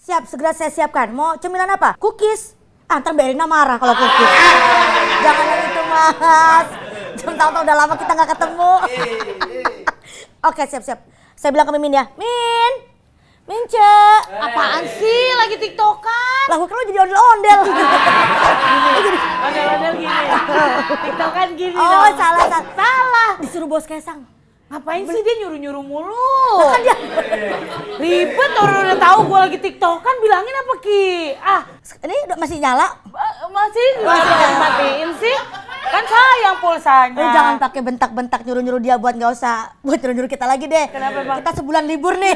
Siap, segera saya siapkan. Mau cemilan apa? Cookies. Ntar Mbak Erina marah kalau cookies. Jangan yang itu, Mas. Tahu-tahu udah lama kita nggak ketemu. Oke, siap-siap. Saya bilang ke Mimin ya. Mince. Apaan sih? Lagi tiktokan? Lah, gue kan lo jadi ondel-ondel. Ondel-ondel gini. Tiktokan gini Oh, dong. salah. Disuruh bos Kaisang. Ngapain sih dia nyuruh-nyuruh mulu? Lah kan dia. Ribet, orang udah tahu gue lagi tiktokan, bilangin apa Ki? Ini masih nyala. Masih matiin sih? Kan sayang pulsanya. Jangan pakai bentak-bentak nyuruh-nyuruh dia buat nggak usah buat nyuruh-nyuruh kita lagi deh. Kenapa, Bang? Kita sebulan libur nih.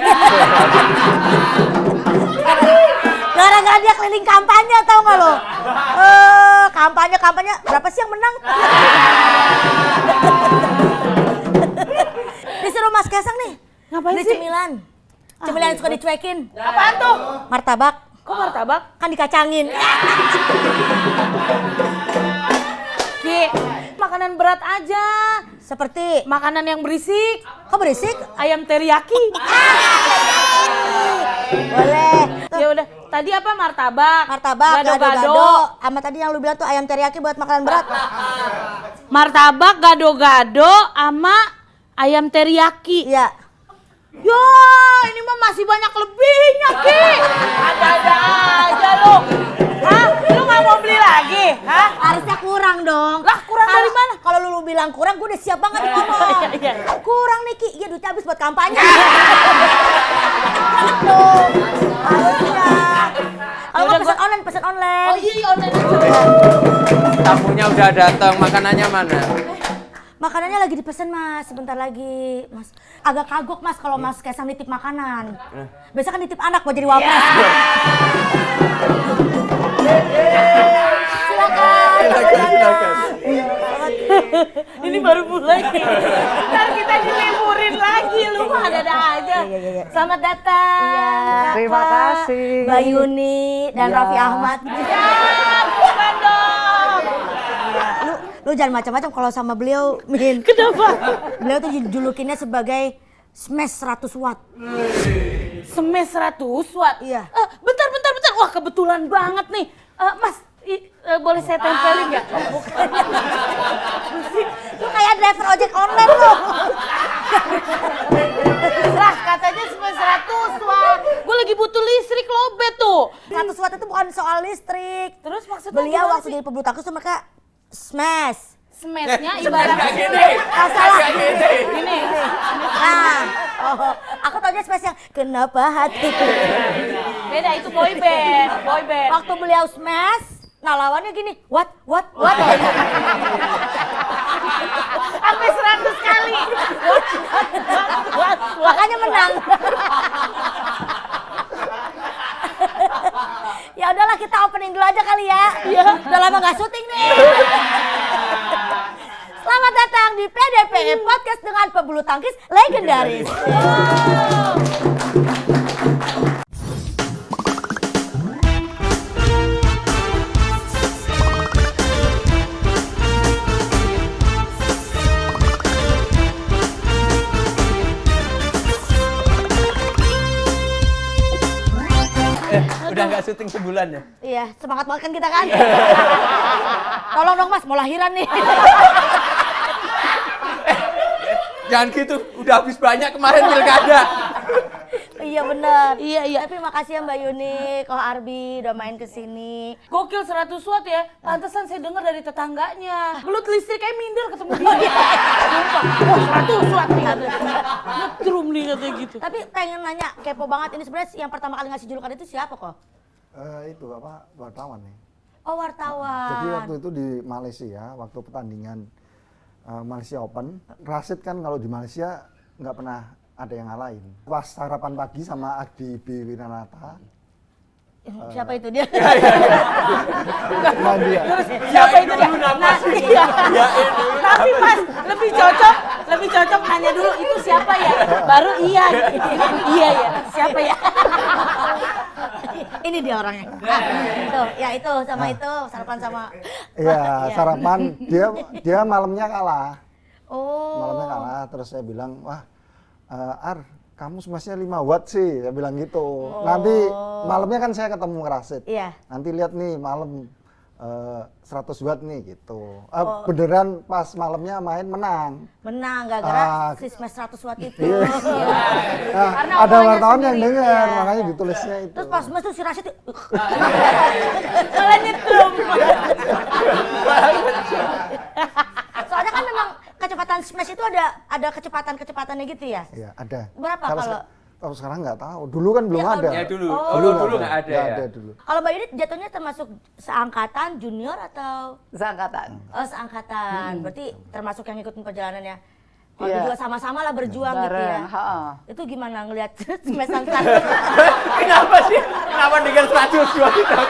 Gara-gara dia keliling kampanye, tau nggak lo? Kampanye berapa sih yang menang? Disuruh Mas Kaisang nih. Ngapain Beli sih? cemilan. Cemilan yang suka dicuekin. Apaan tuh? Martabak. Kok martabak? Kan dikacangin. Ki, makanan berat aja. Seperti Makanan yang berisik. kok berisik? Ayam teriyaki. Boleh. Ya udah, tadi apa martabak? Gado-gado. Sama tadi yang lu bilang tuh ayam teriyaki buat makanan berat. Martabak, gado-gado, sama ayam teriyaki. Iya. Ya, ini mah masih banyak lebihnya, Ki. Ada-ada aja lu. Hah? Lu nggak mau beli lagi? Hah? Harusnya kurang dong. Lah, kurang dari mana? Kalau lu bilang kurang, gue udah siap banget ngomong. Iya. Kurang nih Ki, iya duitnya habis buat kampanye. Gitu. Harusnya. Kalau Yaudah, mau pesan online. Oh iya, online aja. Tamunya udah datang, makanannya mana? Makanannya lagi dipesan Mas, sebentar lagi Mas. Agak kagok Mas kalau Mas Kaisang nitip makanan. Biasa kan nitip anak buat jadi wapres. Silakan. Ini baru mulai. Ntar kita diliburin lagi, lu mah ada-ada aja. Iya. Selamat datang. Kakak. Terima kasih. Mbak Yuni dan Iya. Raffi Ahmad. Ya, bukan dong. Lu jangan macam-macam kalau sama beliau, Min. Kenapa? Beliau tuh julukinnya sebagai Smash 100 watt. Semes 100 watt. Iya. Bentar. Wah, kebetulan banget nih. Mas, boleh saya tempelin nggak? Bukan. Lu kayak driver ojek online lu. Lah, katanya semes 100 watt. Gue lagi butuh listrik lobet tuh. 100 watt itu bukan soal listrik. Terus maksudnya Beliau gimana waktu sih? jadi pebulu tangkis tuh mereka smash. Smashnya ibaratnya Salah. gini. Nah, aku taunya smash yang kenapa hatiku. Beda, itu boy band. Waktu beliau smash, nah lawannya gini, what? Sampai 100 kali. Makanya menang. Ya udahlah kita opening dulu aja kali ya. Iya. Udah lama nggak syuting nih. Selamat datang di PDPE Podcast dengan pebulu tangkis legendaris. Udah nggak syuting sebulan ya? Iya, semangat banget kan kita kan. Tolong dong Mas, mau lahiran nih. Jangan gitu, udah habis banyak kemarin pilkada. Iya benar. Iya. Tapi makasih ya Mbak Yuni, Ko Arbi udah main kesini. Gokil 100 watt ya. Pantesan saya dengar dari tetangganya. Belut listrik kayak minder ketemu dia. Sumpah. Wah, 100 watt nih katanya. Ngetrum nih katanya gitu. Tapi pengen nanya, kepo banget ini sebenarnya yang pertama kali ngasih julukan itu siapa kok? Itu apa wartawan nih. Oh wartawan. Jadi waktu itu di Malaysia, waktu pertandingan Malaysia Open, Rashid kan kalau di Malaysia nggak pernah ada yang ngalahin. Pas sarapan pagi sama Adi B. Wiranata. Siapa itu dia? Nah, dia. Siapa itu dia? Nah, iya. Tapi Mas, lebih cocok nanya dulu itu siapa ya? Baru iya. Iya ya. Siapa ya? Ini dia orangnya. Tuh, ya itu sama itu sarapan sama. Iya, sarapan dia malamnya kalah. Oh. Malamnya kalah, terus saya bilang, wah Ar, kamu smashnya 5 watt sih, saya bilang gitu. Nanti malamnya kan saya ketemu ngerasit. Iya. Nanti lihat nih malam 100 watt nih gitu. Beneran pas malamnya main menang. Menang gara-gara si smash 100 watt itu. Iya. Nah, Karena ada omongannya wartawan yang sendiri. dengar, Iya. makanya ditulisnya itu. Terus pas smash tuh si Rashid Soalnya nyetrum. soalnya kan memang kecepatan smash itu ada kecepatan-kecepatannya gitu ya. Iya, ada. Berapa Kalau sekarang nggak tahu. Dulu kan belum Iya, kalau ada. Ya dulu. Oh. Dulu nggak ada Nggak ya. ada dulu. Kalau Mbak Yuni jatuhnya termasuk seangkatan junior atau Seangkatan. seangkatan. Berarti termasuk yang ngikutin perjalanannya. Kalau Iya. juga sama-sama lah berjuang gitu ya. Bareng, ha-ha. Itu gimana ngelihat smash-an satu? Kenapa sih? Kenapa dengan 100 watt itu?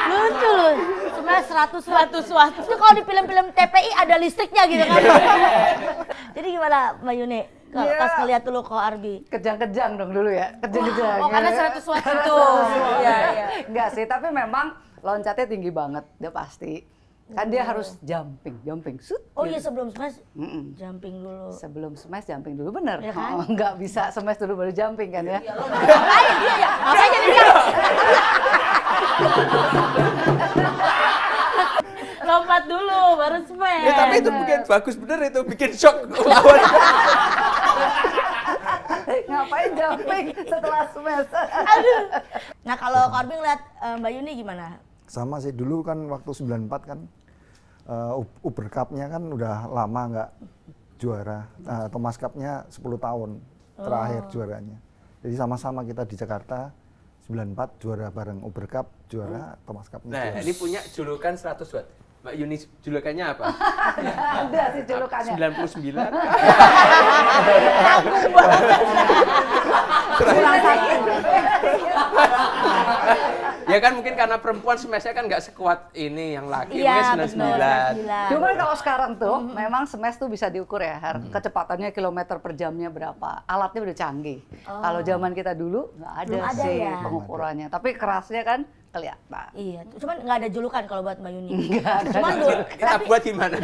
Lucu loh. Smash 100 watt. Itu kalau di film-film TPI ada listriknya gitu kan. Jadi gimana Mbak Yuni? Iya. Pas ngeliat dulu Ko Arbi. Kejang-kejang dong dulu ya. Kejang-kejang. Oh, karena 100 watt itu. Iya, iya. Enggak sih, tapi memang loncatnya tinggi banget, dia pasti. Kan dia harus jumping, sut. Oh gitu. iya sebelum smash Mm-mm. jumping dulu. Sebelum smash jumping dulu bener. Iya kan? Oh, nggak bisa smash dulu baru jumping kan ya. Ngapain dia ya? Ngapain jadi dia? Lompat dulu baru smash. Ya, tapi itu mungkin bagus bener itu bikin shock lawan. Ngapain jumping setelah smash? Nah kalau Ko Arbi ngeliat Mbak Yuni gimana? Sama sih, dulu kan waktu 94 kan Uber Cup-nya kan udah lama nggak juara. Thomas Cup-nya 10 tahun terakhir juaranya. Jadi sama-sama kita di Jakarta 94 juara bareng Uber Cup, juara Thomas Cup-nya. Nah, juara. ini punya julukan 100 watt. Mbak Yuni julukannya apa? Ada sih julukannya. 99. Tanggung banget. Ya kan mungkin karena perempuan smash-nya kan nggak sekuat ini yang laki, Iya mungkin betul. 99. Cuman kalau sekarang tuh memang smash tuh bisa diukur ya, kecepatannya kilometer per jamnya berapa, alatnya udah canggih. Kalau zaman kita dulu nggak ada, Belum ada sih ya? pengukurannya, tapi kerasnya kan kelihatan. Iya, cuman nggak ada julukan kalau buat Mbak Yuni. Nggak ada Cuman dulu. Kita buat gimana?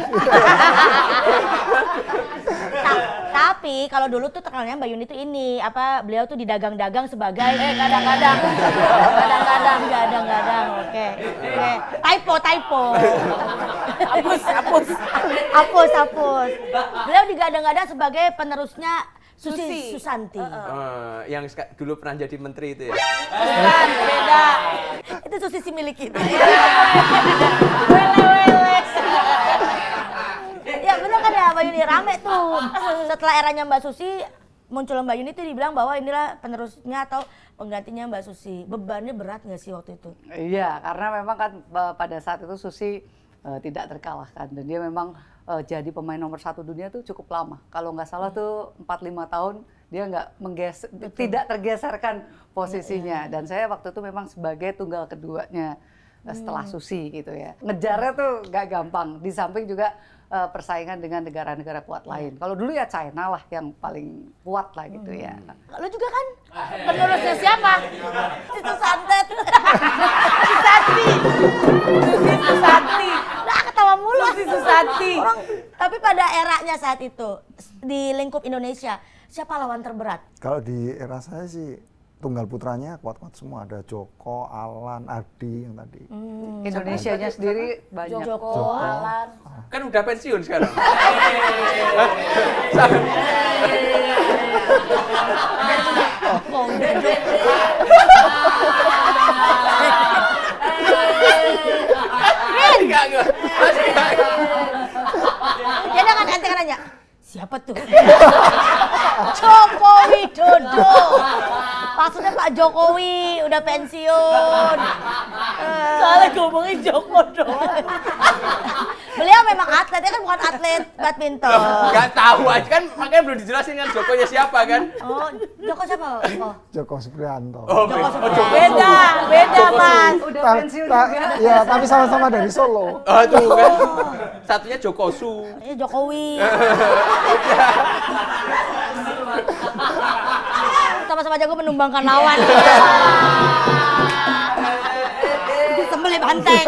Tapi kalau dulu tuh terkenalnya Mbak Yuni tuh ini apa beliau tuh didagang-dagang sebagai kadang-kadang oke typo hapus beliau digadang-gadang sebagai penerusnya Susi Susanti. Yang dulu pernah jadi menteri itu ya. Bukan, beda. Itu Susi si milik kita. Wele-wele. Ya benar kan ya Mbak Yuni, rame tuh. Setelah eranya Mbak Susi, muncul Mbak Yuni tuh dibilang bahwa inilah penerusnya atau penggantinya Mbak Susi. Bebannya berat nggak sih waktu itu? Iya, karena memang kan pada saat itu Susi tidak terkalahkan dan dia memang jadi pemain nomor 1 dunia tuh cukup lama. Kalau nggak salah tuh 4-5 tahun dia nggak tidak tergeserkan posisinya. Dan saya waktu itu memang sebagai tunggal keduanya setelah Susi gitu ya. Ngejarnya tuh nggak gampang. Di samping juga persaingan dengan negara-negara kuat lain. Kalau dulu ya China lah yang paling kuat lah gitu ya. Lo juga kan? Penerusnya siapa? Itu santet. Susi Susanti. Nah ketawa mulu. Susi Susanti. Orang, tapi pada eranya saat itu di lingkup Indonesia siapa lawan terberat? Kalau di era saya sih tunggal putranya kuat-kuat semua, ada Joko, Alan, Adi yang tadi. Indonesianya sendiri banyak. Joko, Alan. Kan udah pensiun sekarang. Dia kan nanti kan nanya, siapa tuh? Joko Widodo. Maksudnya Pak Jokowi udah pensiun. Soalnya ngomongin Joko doang. Beliau memang atlet, dia kan bukan atlet badminton. Nggak tahu aja kan, makanya belum dijelasin kan Jokonya siapa kan? Oh, Joko siapa? Oh. Joko Supriyanto. Beda Mas. Udah pensiun Ta- juga. Ya, tapi sama-sama dari Solo. Oh tuh kan. Satunya Jokosu. Ini Jokowi. Sama-sama jago menumbangkan lawan. Sembelih banteng.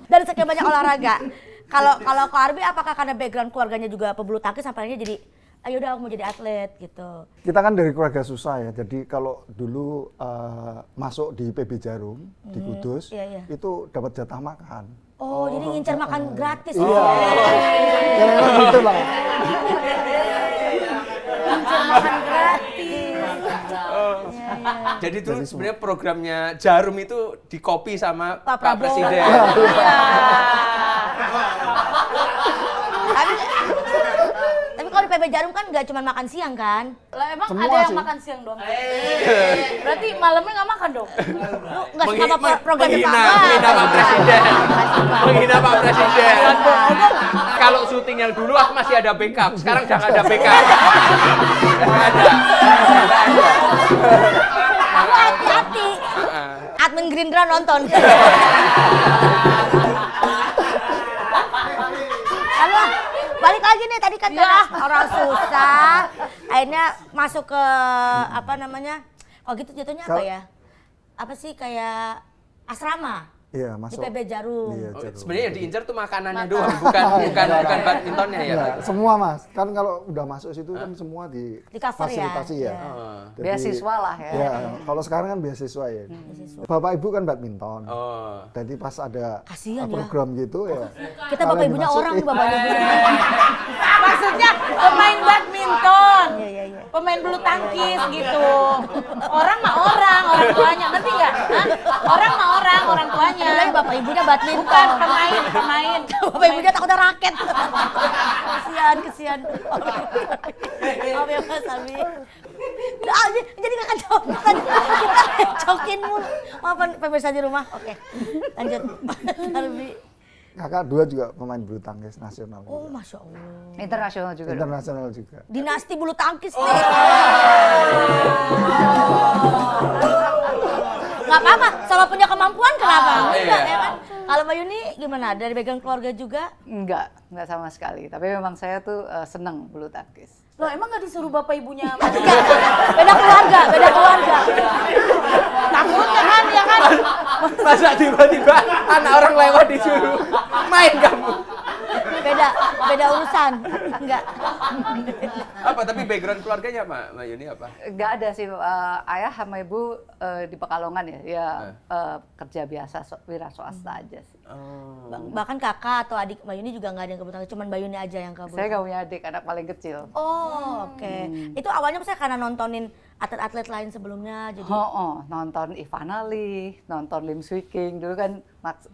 Dari sekian banyak olahraga, Kalau Ko Arbi apakah karena background keluarganya juga pebulu tangkis sampai akhirnya jadi ayo udah aku mau jadi atlet gitu. Kita kan dari keluarga susah ya, jadi kalau dulu masuk di PB Jarum di Kudus, iya. itu dapat jatah makan. Oh, jadi ngincer makan gratis. Iya. Ya memang gitu lah. Ngincer makan gratis. Jadi dulu sebenarnya programnya Jarum itu di copy sama Pak Pak Prabowo. Presiden. Tapi kalau di PB Jarum kan nggak cuma makan siang kan? Lah emang Semua ada yang sih. makan siang dong? Berarti malamnya nggak makan dong? Lu nggak suka sama program menghina Pak Pak Presiden. Menghina Pak Presiden. Kalau syuting yang dulu aku masih ada backup, sekarang udah nggak ada backup. Nggak ada. Kamu hati-hati. Admin Gerindra nonton. Halo, balik lagi nih tadi kan karena orang susah, akhirnya masuk ke apa namanya? Oh gitu jatuhnya apa ya? Apa sih kayak asrama Iya, di masuk. PB Jarum. Iya, Oh, Jarum. sebenarnya yang diincar tuh makanannya doang, bukan badmintonnya ya. Iya, semua Mas. Kan kalau udah masuk situ kan semua Di cover ya? fasilitasi ya. Iya. Jadi, Beasiswa lah ya. Ya, kalau sekarang kan beasiswa ya. Bapak Ibu kan badminton. Oh. Jadi pas ada Kasian ya. program gitu ya. Kita bapak kalian ibunya dimasukin. orang, bapaknya ibunya. Maksudnya pemain badminton, Iya. pemain bulu tangkis gitu. Orang mah orang tuanya, ngerti nggak? Hah? Orang mah orang tuanya. Lagi bapak ibunya badminton. Bukan pemain. Bapak ibunya takutnya raket. Kesian. Maaf ya Mas Abi. Jadi nggak kacau. Kita cokin mulu. Maafan pemirsa di rumah. Oke, lanjut. Arbi. Kakak dua juga pemain bulu tangkis nasional. Oh, juga. Masya Allah. Internasional juga dong. Internasional juga. Dinasti bulu tangkis nih. Nggak apa-apa, sama punya kemampuan kenapa? Enggak, ya kan? Kalau Mbak Yuni gimana? Dari background keluarga juga? Enggak sama sekali. Tapi memang saya tuh seneng bulu tangkis. Loh emang nggak disuruh bapak ibunya? Beda keluarga. Takutnya kan, ya kan? Masa tiba-tiba anak orang lewat disuruh main kamu? Beda urusan. Enggak. Apa tapi background keluarganya Mbak Yuni apa? Enggak ada sih, ayah sama ibu di Pekalongan ya kerja biasa, wira swasta aja sih. Bahkan kakak atau adik Mbak Yuni juga nggak ada yang kebetulan, cuman Mbak Yuni aja yang kebetulan. Saya nggak punya adik, anak paling kecil. Oh, oke. Itu awalnya saya karena nontonin atlet-atlet lain sebelumnya, jadi Nonton Ivan Ali, nonton Lim Swee King, dulu kan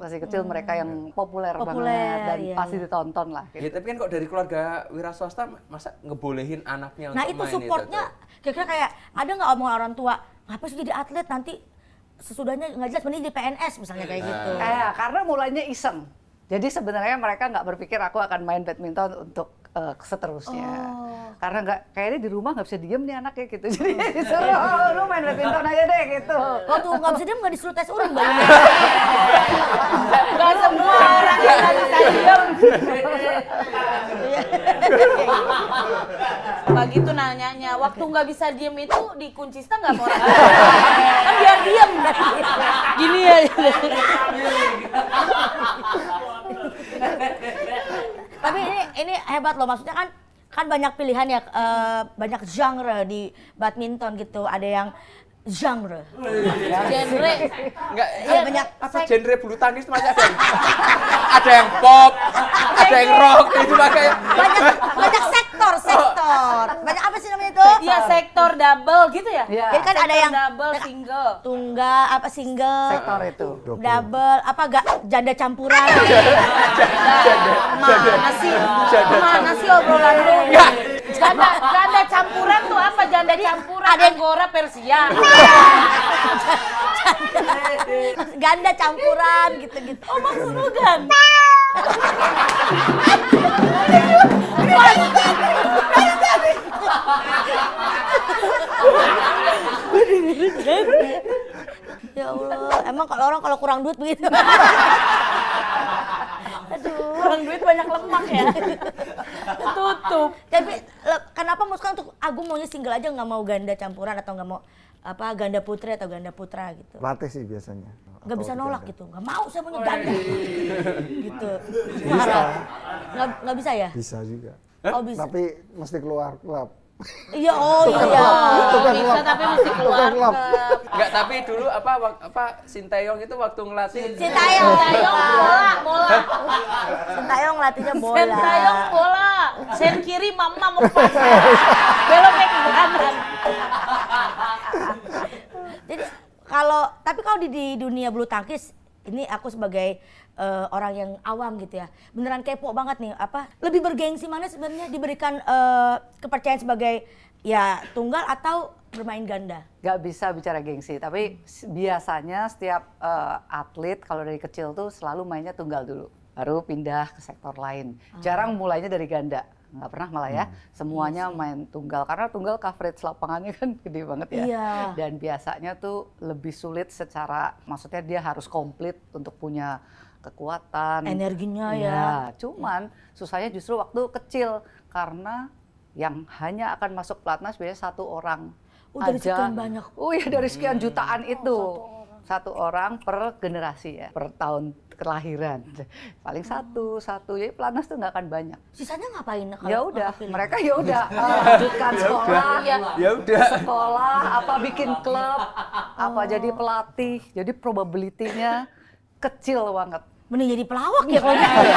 masih kecil mereka yang populer banget dan iya, pasti iya. ditonton lah. Ya tapi kan kok dari keluarga wira swasta masa ngebolehin anaknya nah untuk itu main supportnya kira-kira kayak ada nggak omongan orang tua ngapain sih jadi atlet nanti sesudahnya nggak jelas mending di PNS misalnya kayak gitu. Karena mulainya iseng. Jadi sebenarnya mereka nggak berpikir aku akan main badminton untuk seterusnya. Karena kayaknya di rumah nggak bisa diem nih anaknya gitu. Jadi disuruh lu main badminton aja deh gitu. Waktu nggak bisa diem nggak disuruh tes urin Mbak Yuni. Gak semua orang yang nggak bisa diem. Nggak gitu nanyanya. Waktu nggak bisa diem itu di Kuncista nggak mau orang kan biar diem. Gini ya. Tapi ini hebat loh, maksudnya kan banyak pilihan ya, banyak genre di badminton gitu. Ada yang genre. Genre. Enggak, Iya, banyak apa genre bulu tangkis masih ada yang pop, ada yang rock itu pakai. banyak sektor. Banyak apa sih namanya itu? Iya sektor double gitu ya. Iya. Jadi kan ada Sektor yang double single. tunggal, apa single, Sektor itu. double, apa janda campuran. Mana sih obrolan lu? Janda campuran tuh apa? Janda campuran ada yang- Anggora Persia. Ganda campuran gitu-gitu. Oh maksud lu kan? Ya Allah, emang kalau orang kalau kurang duit begitu. Kurang duit banyak lemak ya. Tutup. Tapi Kenapa sekarang untuk Agung maunya single aja, nggak mau ganda campuran atau nggak mau ganda putri atau ganda putra gitu? Latih sih biasanya. Nggak bisa Atau nolak ganda. gitu, nggak mau saya maunya ganda gitu. Marah. Nggak bisa ya? Bisa juga. Oh bisa. Tapi mesti keluar klub. Iya, oh iya. Bisa tapi mesti keluar. klub. Enggak, tapi dulu Sintayong itu waktu ngelatih Sintayong Bola. Sintayong latihnya bola. Sintayong bola. Sen kiri mama mau pas. Beloknya ke kanan. Jadi tapi kalau di dunia bulu tangkis ini aku sebagai orang yang awam gitu ya, beneran kepo banget nih, lebih bergengsi mana sebenarnya diberikan kepercayaan sebagai ya tunggal atau bermain ganda? Nggak bisa bicara gengsi, tapi biasanya setiap atlet kalau dari kecil tuh selalu mainnya tunggal dulu, baru pindah ke sektor lain. Jarang mulainya dari ganda, nggak pernah malah ya. Semuanya main tunggal, karena tunggal coverage lapangannya kan gede banget ya. Iya. Dan biasanya tuh lebih sulit secara, maksudnya dia harus komplit untuk punya kekuatan. Energinya ya. Ya, cuman susahnya justru waktu kecil, karena yang hanya akan masuk pelatnas biasanya satu orang. Dari sekian banyak. Oh iya, dari sekian jutaan itu. Satu orang per generasi ya, per tahun kelahiran. Paling satu. Jadi pelatnas tuh nggak akan banyak. Sisanya ngapain? Kalau Ya udah, nggak kepilih? mereka ya udah lanjutkan sekolah, Ya udah. sekolah, bikin klub, jadi pelatih. Jadi probability-nya kecil banget. Mending jadi pelawak ya kalau gitu ya.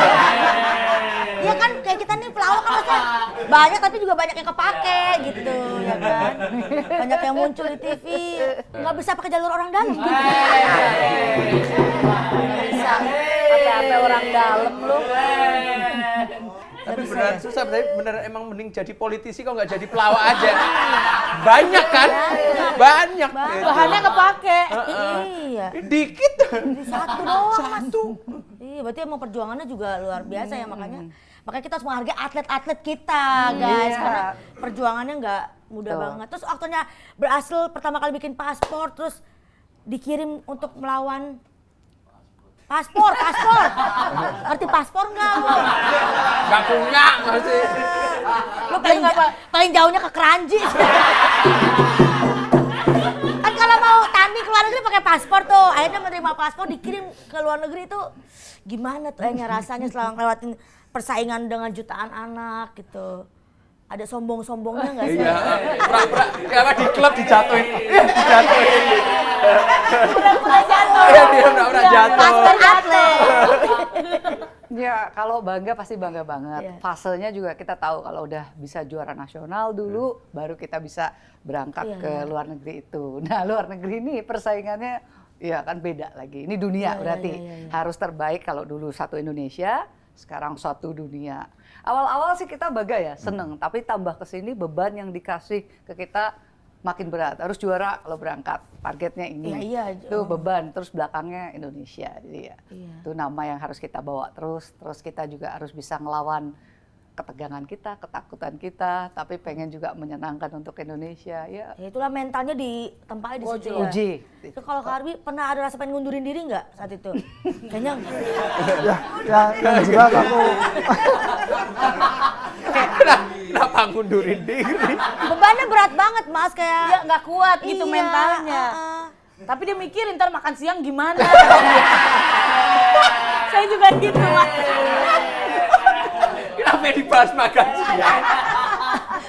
Iya kan, kayak kita nih pelawak kan maksudnya banyak tapi juga banyak yang kepake gitu ya kan. Banyak yang muncul di TV, nggak bisa pakai jalur orang dalam gitu. Nggak bisa, apa orang dalam lu. Tapi beneran susah, tapi beneran emang mending jadi politisi kok nggak jadi pelawak aja. Banyak kan? Banyak. Bahannya kepake. Iya, Dikit. satu doang mas. Iya, berarti emang perjuangannya juga luar biasa ya, makanya kita harus menghargai atlet-atlet kita guys, Iya. karena perjuangannya nggak mudah Betul. banget. Terus waktunya berhasil pertama kali bikin paspor, terus dikirim untuk melawan paspor. Ngerti paspor nggak lo? Nggak punya masih. Lo paling jauhnya ke Keranji. Kan kalau mau tanding ke luar negeri pakai paspor tuh, akhirnya menerima paspor dikirim ke luar negeri itu gimana tuh rasanya setelah ngelewatin persaingan dengan jutaan anak gitu. Ada sombong-sombongnya nggak sih? Iya. Pura-pura di klub dijatuhin. Dijatuhin. Pura-pura jatuh. Iya, dia pura-pura jatuh. Paspor atlet. Ya, kalau bangga pasti bangga banget. Iya. Fasenya juga kita tahu kalau udah bisa juara nasional dulu, baru kita bisa berangkat Iya, ke iya. luar negeri itu. Nah, luar negeri ini persaingannya ya kan beda lagi. Ini dunia Iya, berarti iya. harus terbaik. Kalau dulu satu Indonesia, sekarang suatu dunia. Awal-awal sih kita bangga ya, seneng. Tapi tambah ke sini beban yang dikasih ke kita makin berat. Harus juara kalau berangkat. Targetnya ini. Iya, iya. Itu beban. Terus belakangnya Indonesia. Jadi ya, Iya. itu nama yang harus kita bawa terus. Terus kita juga harus bisa ngelawan ketegangan kita, ketakutan kita. Tapi pengen juga menyenangkan untuk Indonesia. Ya, Ya itulah mentalnya ditempatnya di situ ya. uji. Itu kalau Kak Arbi pernah ada rasa pengen ngundurin diri nggak saat itu? Kayaknya yang jelas aku Kenapa ngundurin diri? bebannya berat banget mas, kayak Ya nggak kuat gitu Iya, mentalnya. Tapi dia mikirin ntar makan siang gimana. Saya juga gitu mas. Kenapa dibahas makan siang?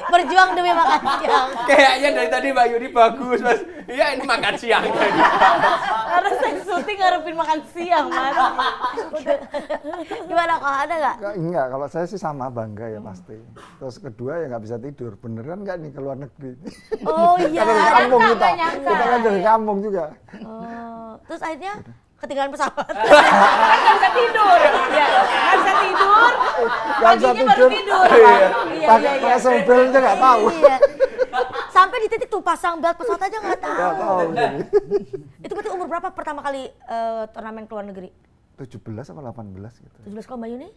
berjuang demi makan siang. Kayaknya dari tadi Mbak Yuni bagus, Mas. Iya, ini makan siang. Karena saya syuting ngarepin makan siang mas. Gimana kok, ada nggak? enggak, kalau saya sih sama bangga ya pasti. Terus kedua ya nggak bisa tidur, beneran nggak nih ke luar negeri? Oh iya. Kan dari kampung nyangka, kita, nggak nyangka. kita kan dari kampung juga. Oh, terus akhirnya ketinggalan pesawat. Kan nggak bisa tidur. Ya, nggak bisa tidur. Nggak bisa Paginya baru tidur. Iya, Pakai sebelnya nggak tahu. Iya. Sampai di titik tuh pasang belt pesawat aja nggak tahu. Nggak tahu. Jadi. Itu berarti umur berapa pertama kali turnamen ke luar negeri? 17 apa 18 gitu. 17 kalau Mbak Yuni?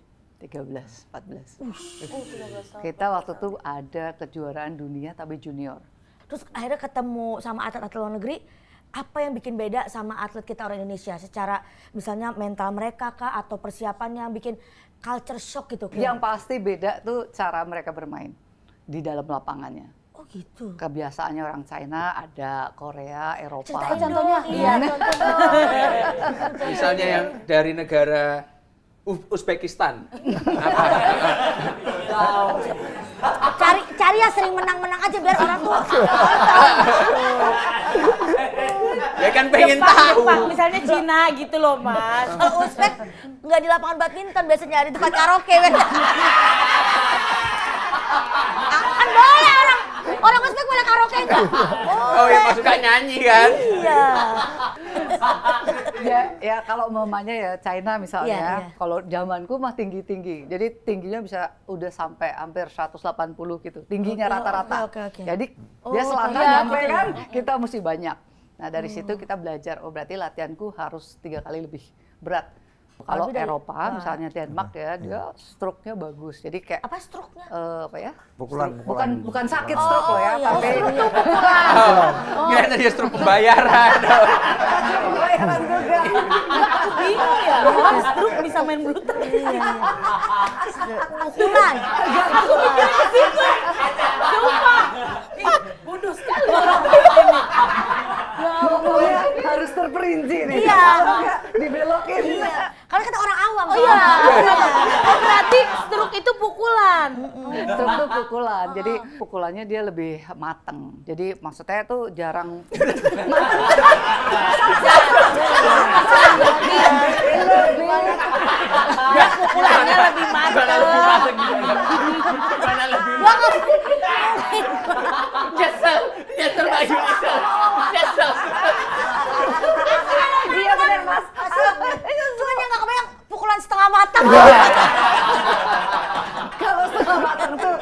13, 14. Kita waktu itu ada kejuaraan dunia tapi junior. Terus akhirnya ketemu sama atlet-atlet luar negeri, apa yang bikin beda sama atlet kita orang Indonesia? Secara misalnya mental mereka kah atau persiapannya yang bikin culture shock gitu? Yang pasti beda tuh cara mereka bermain. di dalam lapangannya. Oh gitu. Kebiasaannya orang China, ada Korea, Eropa. Ceritain Contohnya? dong. Iya, contoh dong. Misalnya yang dari negara Uzbekistan. Apa? Cari ya sering menang-menang aja biar orang tuh Ya kan pengen tahu. Jepang, misalnya Cina gitu loh Mas. kalau Uzbek nggak di lapangan badminton biasanya di tempat karaoke. Kan boleh orang Uzbek boleh karaoke enggak? Oh ya Mas suka nyanyi kan? Iya. Ya kalau mamanya ya China misalnya, Iya, iya. kalau zamanku mah tinggi-tinggi. Jadi tingginya bisa udah sampai hampir 180 gitu. Tingginya Oke, rata-rata. oke. Jadi Oh, dia selangkah iya, nyampe gitu. kan, kita mesti banyak. Nah dari situ kita belajar, oh berarti latihanku harus 3 kali lebih berat. Kalau Lebih dari- Eropa, Wah. misalnya Denmark ya, dia stroke-nya bagus. Jadi kayak Apa stroke-nya? apa ya? Pukulan. Bukan sakit stroke loh ya, iya. tapi Kira dia stroke pembayaran. bayaran juga. Bingung ya, orang stroke bisa main bulu tangkis. Iya. Pukulan. Aku mikirnya ke situ. Sumpah. Ih, bodoh sekali orang ini. Pokoknya harus terperinci nih. Iya. Kalau nggak dibelokin. Iya. Karena kata orang awam. Oh iya. Oh, berarti stroke itu pukulan. Stroke itu pukulan, jadi pukulannya dia lebih mateng. Jadi maksudnya tuh jarang. Ya, pukulannya lebih Mana lebih mantap. masuk gitu. Mana lebih Nyesel Mbak Yu, nyesel. Iya benar mas. Cuman yang nggak kebayang pukulan setengah matang. Kalau setengah matang tuh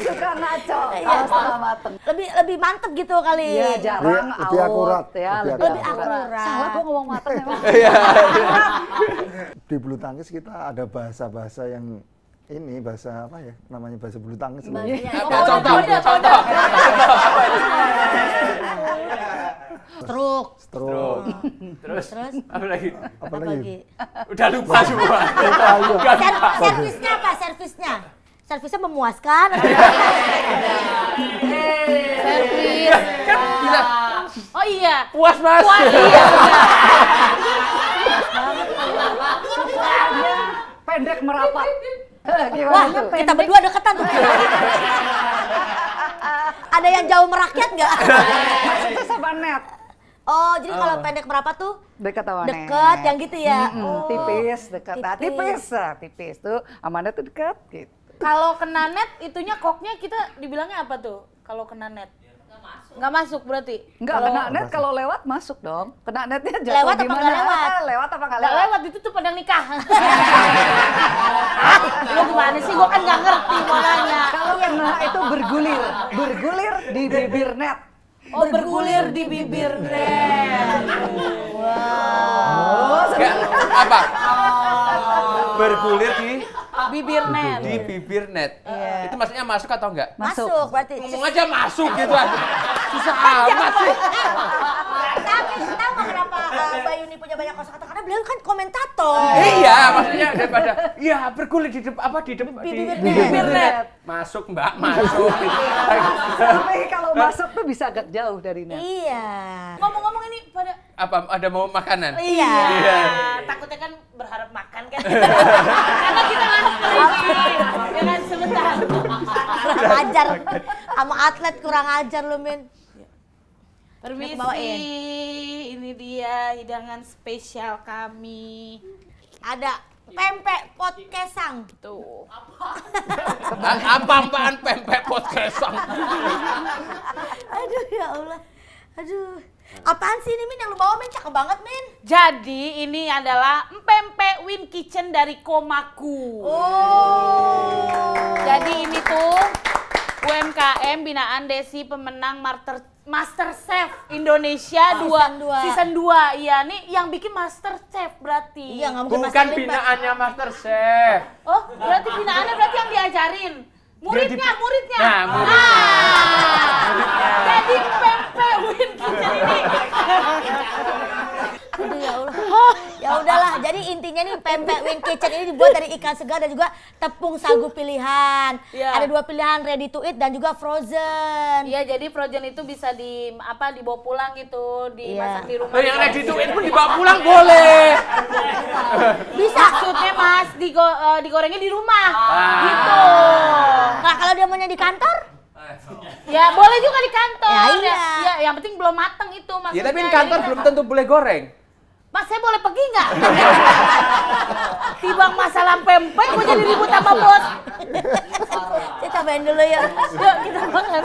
suka ngaco. Kalau setengah matang. Lebih mantep gitu kali. Iya jarang Lebih out, akurat, ya lebih akurat. Salah gua ngomong matang emang. Di bulu tangkis kita ada bahasa-bahasa yang ini bahasa apa ya namanya bahasa bulu tangkis loh. Ada contoh. Stroke. Stroke. Terus Terus? apa lagi? Apa lagi? Udah lupa semua. Servisnya apa? Servisnya memuaskan. Servis. Kan bisa Oh iya. puas Mas. Wah, iya. Pendek merapat. Gimana Wah, tuh? kita berdua deketan tuh. Ada yang jauh merakyat nggak? Itu sama net. Oh, jadi kalau pendek berapa tuh? Dekat sama net. Deket, yang gitu ya? Oh, Tipis, dekat. Nah, tipis. tipis tuh. Amanda tuh dekat gitu. Kalau kena net, itunya koknya kita dibilangnya apa tuh? Kalau kena net? Nggak masuk berarti? Enggak, kena net kalau lewat masuk dong. Kena netnya jatuh Lewat di apa mana? nggak lewat? Lewat apa nggak Nggak lewat? lewat, itu tuh padang nikah. Lu gimana sih? Gua kan nggak ngerti mau nanya. Kalau kena itu bergulir di bibir net. Oh, bergulir di bibir net. Enggak, apa? Bergulir di Bibir net. bibir net. Itu maksudnya masuk atau enggak? Masuk berarti. Ngomong aja masuk gitu aja. Susah amat sih. Tapi tahu nggak kenapa Mbak Yuni punya banyak kosakata? Karena beliau kan komentator. Iya, maksudnya daripada ya bergulir di Bibir net. Masuk Mbak, masuk gitu. Tapi kalau masuk tuh bisa agak jauh dari net. Iya. Ngomong-ngomong ini pada Apa ada mau makanan? Iya. takutnya kan berharap makan kan. Karena kita langsung ya kan sebentar. Kurang ajar. Sama atlet kurang ajar lu, Min. Permisi, Bawain. ini dia hidangan spesial kami. Ada pempek pot kesang. Tuh. Apa-apaan pempek podcastan? Aduh ya Allah. Aduh. Apaan sih ini, Min? Yang lu bawa, Min? Cakep banget, Min. Jadi ini adalah empempe Win Kitchen dari Komaku. Oh. Jadi ini tuh UMKM binaan Desi pemenang Master Chef Indonesia season 2. Iya, nih yang bikin Master Chef berarti. Iya, nggak mungkin Bukan Mas Salim, Mbak. binaannya Master Chef. Oh, berarti binaannya berarti yang diajarin. Muridnya. Nah, muridnya. Jadi pempek Win Kitchen ini. Aduh ya Allah. Ya udahlah, Jadi intinya nih pempek Win Kitchen ini dibuat dari ikan segar dan juga tepung sagu pilihan. Iya. Ada 2 pilihan, ready to eat dan juga frozen. Iya, jadi frozen itu bisa dibawa pulang gitu, dimasak di rumah. Nah, yang ready to eat pun dibawa pulang boleh. Bisa. Maksudnya Mas, digorengnya di rumah. Gitu. Nah, kalau dia maunya di kantor? Ya, boleh juga di kantor. Ya, iya. Ya, yang penting belum mateng itu maksudnya. Ya tapi di kantor belum tentu boleh goreng. Mas, saya boleh pergi nggak? Tibang masalah pempek, gue jadi ribut sama bos. Kita cobain dulu ya. Yuk, kita makan.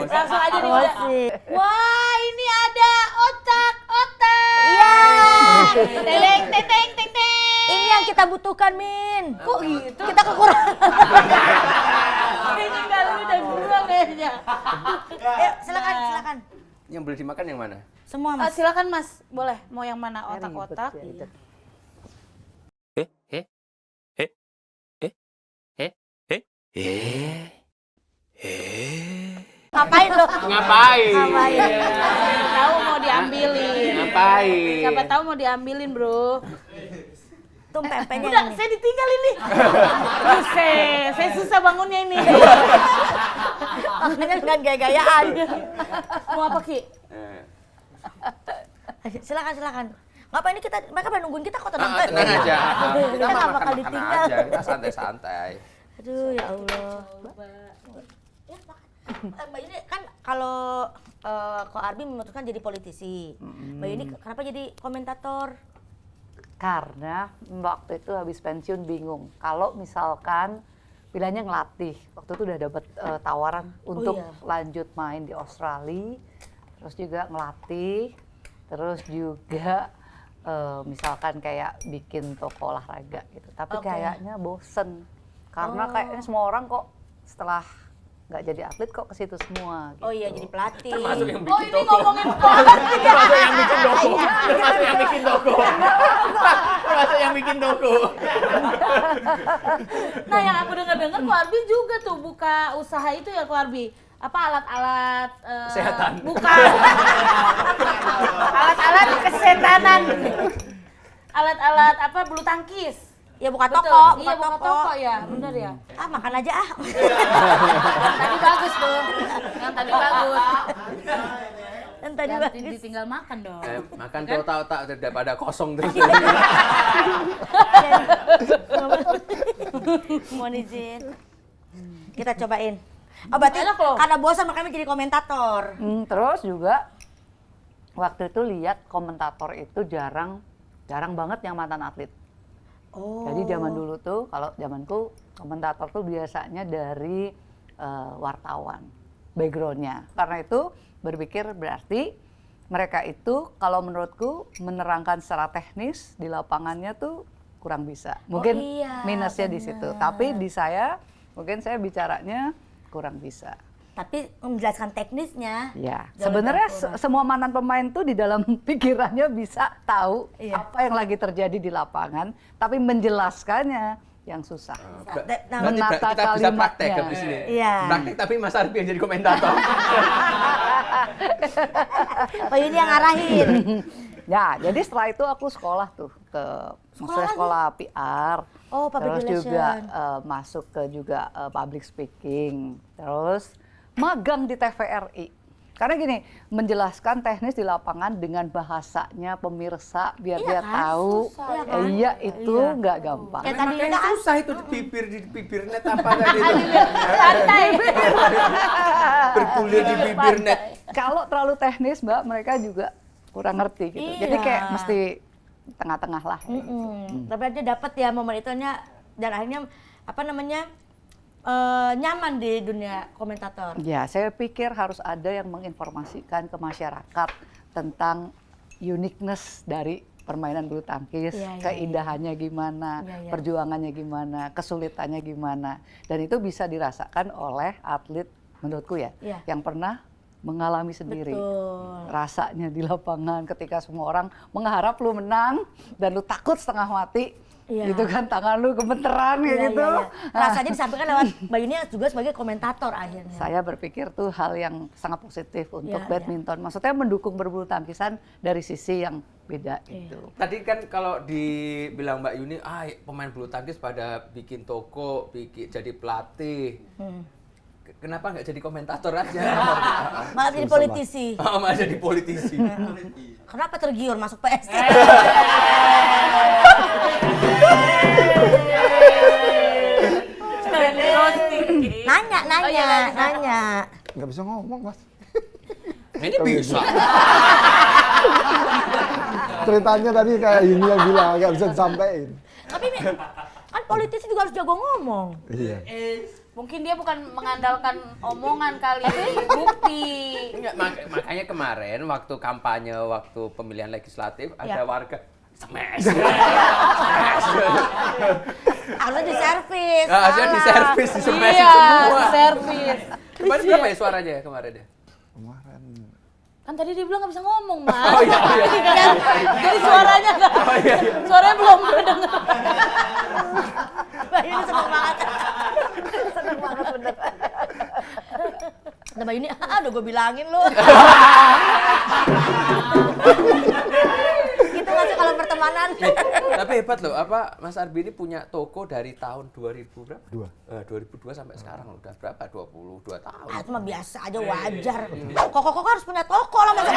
Langsung aja nih. Emosi. Wah, ini ada otak-otak. Iya. Teng, teng, teng, teng, teng. Ini yang kita butuhkan, Min. Kok gitu? Kita kekurangan. Ini nggak lu udah duluan kayaknya. Ayo, silakan. Yang boleh dimakan yang mana? Semua, Mas. Silakan Mas, boleh. Mau yang mana? Otak-otak? Ribet ya, Ngapain lo? Ngapain? Siapa tahu mau diambilin. Ngapain? Siapa tahu mau diambilin, Bro. Tuh pempeknya Udah, ini. saya ditinggalin nih. Buset, saya susah bangunnya ini. Makanya dengan gaya-gayaan. Mau apa, Ki? Silakan. Ngapain ini mereka pada nungguin kita kok tenang. Tenang aja. Kita nggak bakal makan ditinggal. aja. Kita santai-santai. Aduh, ya Allah. Ya, makan. Mbak Yuni kan kalau Ko Arbi memutuskan jadi politisi. Mbak Yuni kenapa jadi komentator? Karena waktu itu habis pensiun bingung. Kalau misalkan pilihannya ngelatih, waktu itu udah dapat tawaran untuk iya. lanjut main di Australia, terus juga ngelatih, terus juga misalkan kayak bikin toko olahraga gitu. Tapi Oke. kayaknya bosen, karena kayaknya semua orang kok setelah nggak jadi atlet kok ke situ semua. Gitu. Oh iya, jadi pelatih. Termasuk yang Oh, bikin ini toko. ngomongin Termasuk yang bikin toko. Termasuk yang bikin toko. Termasuk yang bikin toko. Nah, yang aku dengar-dengar Ko Arbi juga tuh buka usaha itu ya, Ko Arbi. Apa alat-alat Kesehatan. Bukan. Alat-alat kesehatanan. Alat-alat apa bulu tangkis. Ya buka Betul. toko, Iya, buka toko ya, bener ya. Ah, makan aja ah. Tadi bagus tuh. Yang tadi bagus. Dan tadi Yang bagus. ditinggal makan dong. Makan tuh otak-otak daripada kosong terus. Mohon izin. Kita cobain. Oh, berarti Enak loh. karena bosan makanya jadi komentator. Terus juga waktu itu lihat komentator itu jarang banget yang mantan atlet. Oh. Jadi zaman dulu tuh, kalau zamanku komentator tuh biasanya dari wartawan, backgroundnya. Karena itu berpikir berarti mereka itu kalau menurutku menerangkan secara teknis di lapangannya tuh kurang bisa. Mungkin iya, minusnya di situ. Tapi di saya, mungkin saya bicaranya kurang bisa. Tapi menjelaskan teknisnya. Ya, jauh sebenarnya lebih akurat. semua mantan pemain tuh di dalam pikirannya bisa tahu Iya. apa yang lagi terjadi di lapangan, tapi menjelaskannya yang susah. Nah, Berarti Menata kita bisa praktek kalimatnya. habis ini. Iya. Praktek tapi Mas Arbi yang jadi komentator. Pak Yuni yang ngarahin. Ya, jadi setelah itu aku sekolah tuh ke maksudnya sekolah PR. Oh, public terus juga relation. masuk ke juga public speaking. Terus magang di TVRI. Karena gini, menjelaskan teknis di lapangan dengan bahasanya pemirsa biar Iya dia kan? tahu. Susah, iya kan? Iya, itu Iya. nggak gampang. Kayak tadi Makanya udah susah itu di bibir net apa tadi itu. Santai. Bergulir di bibir net. Kalau terlalu teknis, Mbak, mereka juga kurang ngerti gitu. Jadi Iya. kayak mesti tengah-tengah lah. Tapi dia dapat ya momen itunya dan akhirnya apa namanya nyaman di dunia komentator. Ya, saya pikir harus ada yang menginformasikan ke masyarakat tentang uniqueness dari permainan bulu tangkis, Iya, iya, keindahannya gimana, Iya, iya. perjuangannya gimana, kesulitannya gimana. Dan itu bisa dirasakan oleh atlet menurutku ya, Iya. yang pernah mengalami sendiri. Betul. Rasanya di lapangan ketika semua orang mengharap lu menang dan lu takut setengah mati. Iya. Gitu kan, tangan lu gemeteran kayak Iya, gitu. iya, iya. Rasanya disampaikan lewat Mbak Yuni juga sebagai komentator akhirnya. Saya berpikir tuh hal yang sangat positif untuk Ya, badminton. Maksudnya mendukung berbulu tangkisan dari sisi yang beda gitu. Tadi kan kalau dibilang Mbak Yuni, pemain bulu tangkis pada bikin toko, jadi pelatih. Kenapa nggak jadi komentator aja? Malah jadi politisi. Oh, malah jadi politisi. Kenapa tergiur masuk PSI? Nanya. Nggak bisa ngomong, Mas. Ini bisa. Ceritanya tadi kayak ini yang bilang, nggak bisa disampaikan. Tapi ini kan politisi juga harus jago ngomong. Iya. Mungkin dia bukan mengandalkan omongan kali, bukti. Enggak, makanya kemarin waktu kampanye, waktu pemilihan legislatif, ada warga smash. Harusnya diservis. Harusnya diservis, di-smash Iya, semua. servis. Kemarin berapa ya suaranya ya kemarin ya? Kemarin Kan tadi dia bilang nggak bisa ngomong, Mas. Oh iya. Jadi suaranya nggak, suaranya belum kedengar. Mbak Yuni seneng banget. Seneng banget bener. Nah Mbak Yuni, udah gue bilangin lu. Gitu nggak sih kalau pertemanan? Tapi hebat loh, Mas Arbi ini punya toko dari tahun 2000 berapa? 2002 sampai sekarang udah berapa? 22 tahun. Itu mah biasa aja, wajar. Koko harus punya toko lah masa.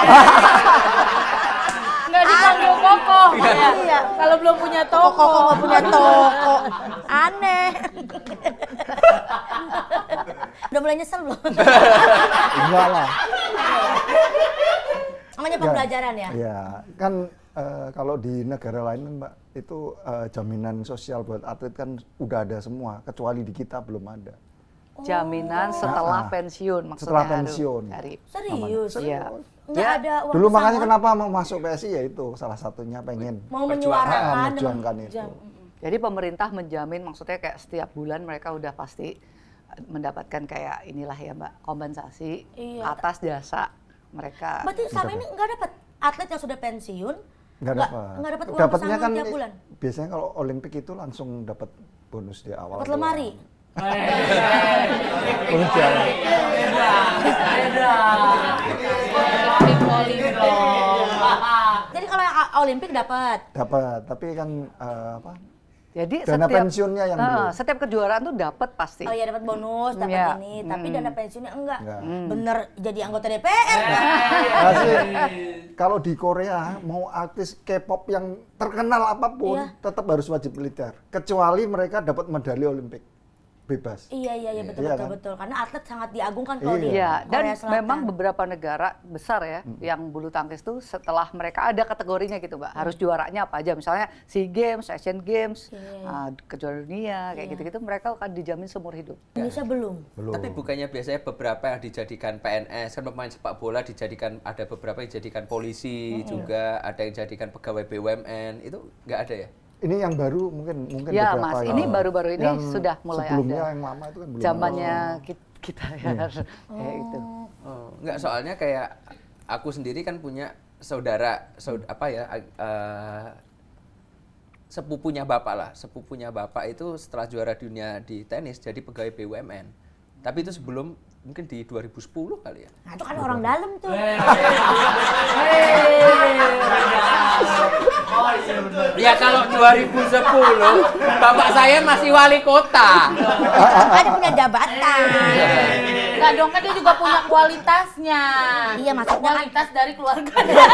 Nggak dipanggil Koko. Iya. Kalau belum punya toko. Koko nggak punya toko. Aneh. Udah mulai nyesel belum? enggak lah. Namanya pembelajaran ya? Iya, kan kalau di negara lain kan Mbak, itu jaminan sosial buat atlet kan udah ada semua, kecuali di kita belum ada. Jaminan setelah pensiun maksudnya. Setelah pensiun. Serius? Iya. Nggak Ya, ada uang Dulu makanya pesangon? kenapa mau masuk PSI ya itu salah satunya pengen Mau menyuarakan. memperjuangkan itu. Jadi pemerintah menjamin maksudnya kayak setiap bulan mereka udah pasti mendapatkan kayak inilah ya Mbak, kompensasi Iya. atas jasa mereka. Berarti selama ini nggak dapat atlet yang sudah pensiun? Nggak dapat. Nggak dapat uang Dapatnya pesangon kan tiap bulan? biasanya kalau Olimpik itu langsung dapat bonus di awal. Dapat lemari? Bonus di awal. Jadi kalau yang Olimpik dapat? Dapat, tapi kan Jadi dana pensiunnya yang belum. setiap kejuaraan tuh dapat pasti. Oh iya dapat bonus, dapat Iya. ini, tapi dana pensiunnya enggak. Enggak. Bener jadi anggota DPR. Masih, kalau di Korea mau artis K-pop yang terkenal apapun Iya. tetap harus wajib militer, kecuali mereka dapat medali Olimpik bebas. Iya betul Iya betul kan? betul karena atlet sangat diagungkan kalau di Iya, dan Korea Selatan. memang beberapa negara besar ya yang bulu tangkis tuh setelah mereka ada kategorinya gitu Mbak, harus juaranya apa aja, misalnya SEA Games, Asian Games, kejuaraan dunia, kayak gitu-gitu mereka akan dijamin seumur hidup. Indonesia belum. Tapi bukannya biasanya beberapa yang dijadikan PNS, kan pemain sepak bola dijadikan, ada beberapa yang dijadikan polisi juga, ada yang dijadikan pegawai BUMN, itu nggak ada ya? Ini yang baru mungkin Ya beberapa Mas, yang- ini baru-baru ini yang sudah mulai sebelumnya ada. yang lama itu kan belum. Zamannya kita ya, kayak itu. Oh, nggak, soalnya kayak aku sendiri kan punya saudara sepupunya bapak itu setelah juara dunia di tenis jadi pegawai BUMN. Tapi itu sebelum mungkin di 2010 kali ya. Nah itu kan orang dalam tuh. Ya kalau 2010 bapak saya masih wali kota. Ada punya jabatan. Nggak dong, kan dia juga punya kualitasnya. Iya maksudnya kan Kualitas dari keluarganya.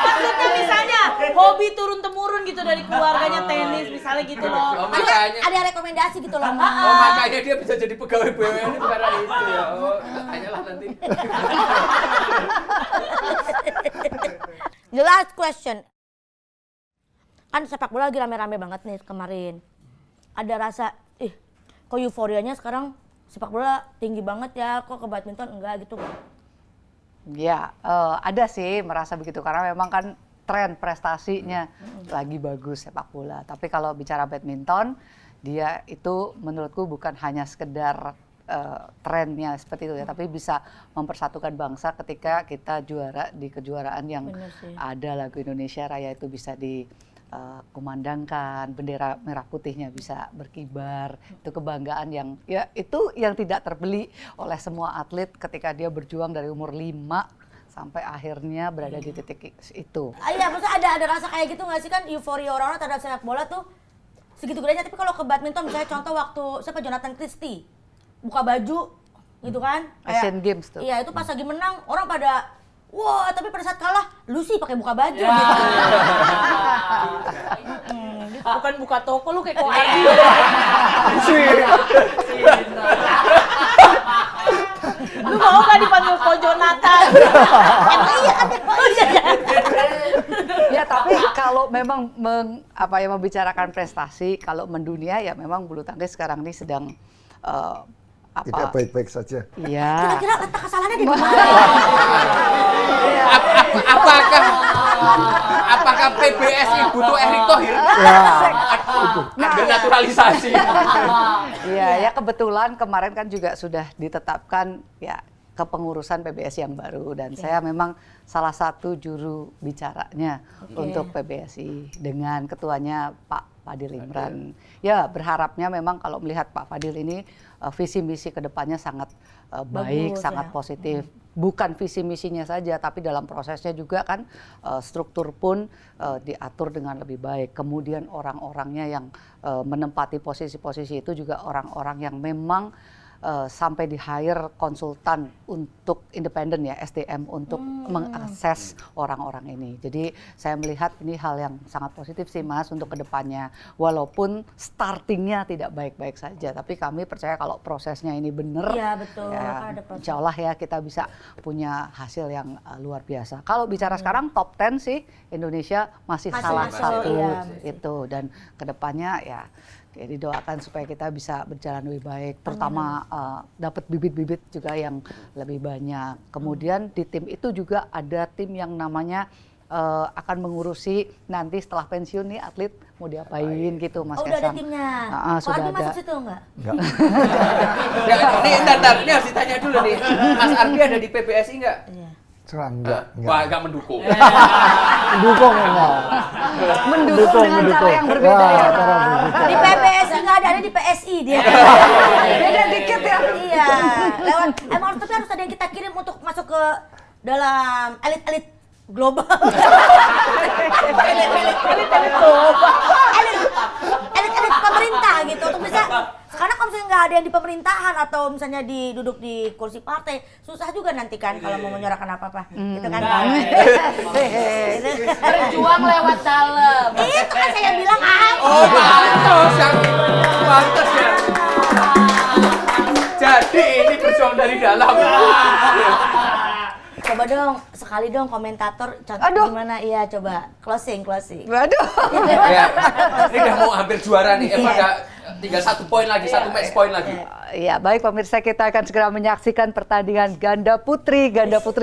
Maksudnya misalnya hobi turun-temurun gitu dari keluarganya tenis misalnya gitu loh. Oh, makanya ada rekomendasi gitu loh. Oh, makanya dia bisa jadi pegawai BUMN karena itu ya. Oh, tanyalah nanti. The last question. Kan sepak bola lagi rame-rame banget nih kemarin. Ada rasa, kok euforianya sekarang sepak bola tinggi banget ya, kok ke badminton enggak gitu. Ya, ada sih merasa begitu karena memang kan tren prestasinya lagi bagus sepak bola. Tapi kalau bicara badminton, dia itu menurutku bukan hanya sekedar trennya seperti itu ya, tapi bisa mempersatukan bangsa ketika kita juara di kejuaraan yang ada lagu Indonesia Raya itu bisa dikumandangkan, bendera merah putihnya bisa berkibar. Itu kebanggaan yang ya itu yang tidak terbeli oleh semua atlet ketika dia berjuang dari umur 5 sampai akhirnya berada di titik itu. Iya, maksudnya ada rasa kayak gitu nggak sih, kan euforia orang-orang terhadap sepak bola tuh segitu gedenya. Tapi kalau ke badminton misalnya contoh waktu siapa Jonathan Christie buka baju gitu kan, Asian Games tuh. Iya, itu pas lagi menang orang pada wah, tapi pada saat kalah Lucy pakai buka baju Ya. gitu. Bukan buka toko lu kayak Ko Ardi. Lu mau gak dipanggil Ko Jonathan? Emang iya kan? Oh iya. Ya tapi kalau memang membicarakan prestasi, kalau mendunia ya memang bulu tangkis sekarang ini sedang Tidak baik-baik saja. Iya. Kira-kira letak kesalahannya di mana? Apakah PBSI butuh Erick Thohir? Ambil naturalisasi. Iya, ya kebetulan kemarin kan juga sudah ditetapkan ya kepengurusan PBSI yang baru dan saya memang salah satu juru bicaranya untuk PBSI dengan ketuanya Pak Fadil Imran. Ya berharapnya memang kalau melihat Pak Fadil ini visi misi kedepannya sangat baik, Bagus, sangat ya. positif. Bukan visi misinya saja, tapi dalam prosesnya juga kan struktur pun diatur dengan lebih baik. Kemudian orang-orangnya yang menempati posisi-posisi itu juga orang-orang yang memang sampai di hire konsultan untuk independen ya, SDM untuk mengakses orang-orang ini. Jadi saya melihat ini hal yang sangat positif sih Mas untuk kedepannya. Walaupun startingnya tidak baik-baik saja, tapi kami percaya kalau prosesnya ini benar, Iya, betul. Kan ya, ada proses. insya Allah ya kita bisa punya hasil yang luar biasa. Kalau bicara sekarang top 10 sih Indonesia masih Masih salah masuk, satu iya, itu, dan kedepannya ya didoakan supaya kita bisa berjalan lebih baik, terutama dapat bibit-bibit juga yang lebih banyak. Kemudian di tim itu juga ada tim yang namanya akan mengurusi nanti setelah pensiun nih atlet mau diapain gitu Mas Oh, udah ada Kaisang. timnya. Sudah Sudah ada. masuk situ enggak? Enggak. Ini harus ditanya dulu nih. Mas Ardi ada di PBSI nggak? Serang enggak. Wah, nggak mendukung. Mendukung enggak. Mendukung dengan cara yang berbeda ya. Cara berbeda. Di PBSI nggak ada di PSI dia. Beda dikit ya. Iya, lewat emang tapi harus ada yang kita kirim untuk masuk ke dalam elit-elit global. Elit-elit pemerintah gitu untuk bisa, karena kalau misalnya nggak ada yang di pemerintahan atau misalnya duduk di kursi partai, susah juga nanti kan kalau mau menyuarakan apa-apa gitu kan. Berjuang lewat dalam. Itu kan saya bilang apa? Oh, pantas ya. Jadi ini berjuang dari dalam. Coba dong, sekali dong komentator contoh Aduh. gimana? Iya, coba closing. Waduh. Ya, ini udah mau hampir juara nih. Tinggal 1 poin lagi, 1 match point lagi. Ya, baik pemirsa, kita akan segera menyaksikan pertandingan ganda putri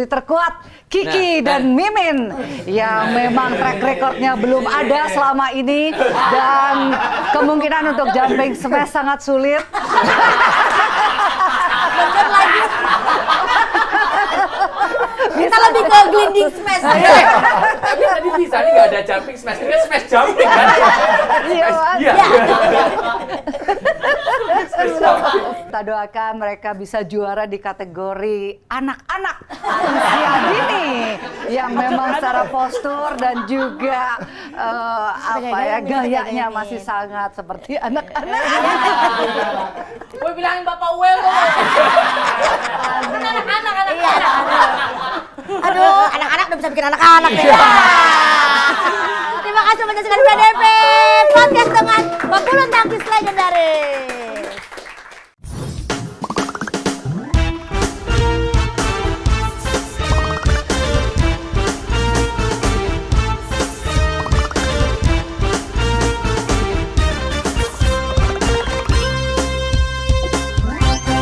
terkuat Kiki dan Mimin yang memang track recordnya belum ada selama ini dan kemungkinan untuk jumping smash sangat sulit. Bener lagi. Kita lebih ke gliding smash. Tapi tadi bisa nih nggak ada jumping smash, ini kan smash jumping kan? Iya, Mas. Iya. Kita doakan mereka bisa juara di kategori anak-anak usia dini yang memang secara postur dan juga gayanya masih sangat seperti anak-anak. Gue bilangin Bapak Uel tuh. Anak-anak. Iya, anak-anak. Aduh, anak-anak udah bisa bikin anak-anak ya. Terima kasih menyaksikan PDP Podcast dengan Pebulu Tangkis Legendaris.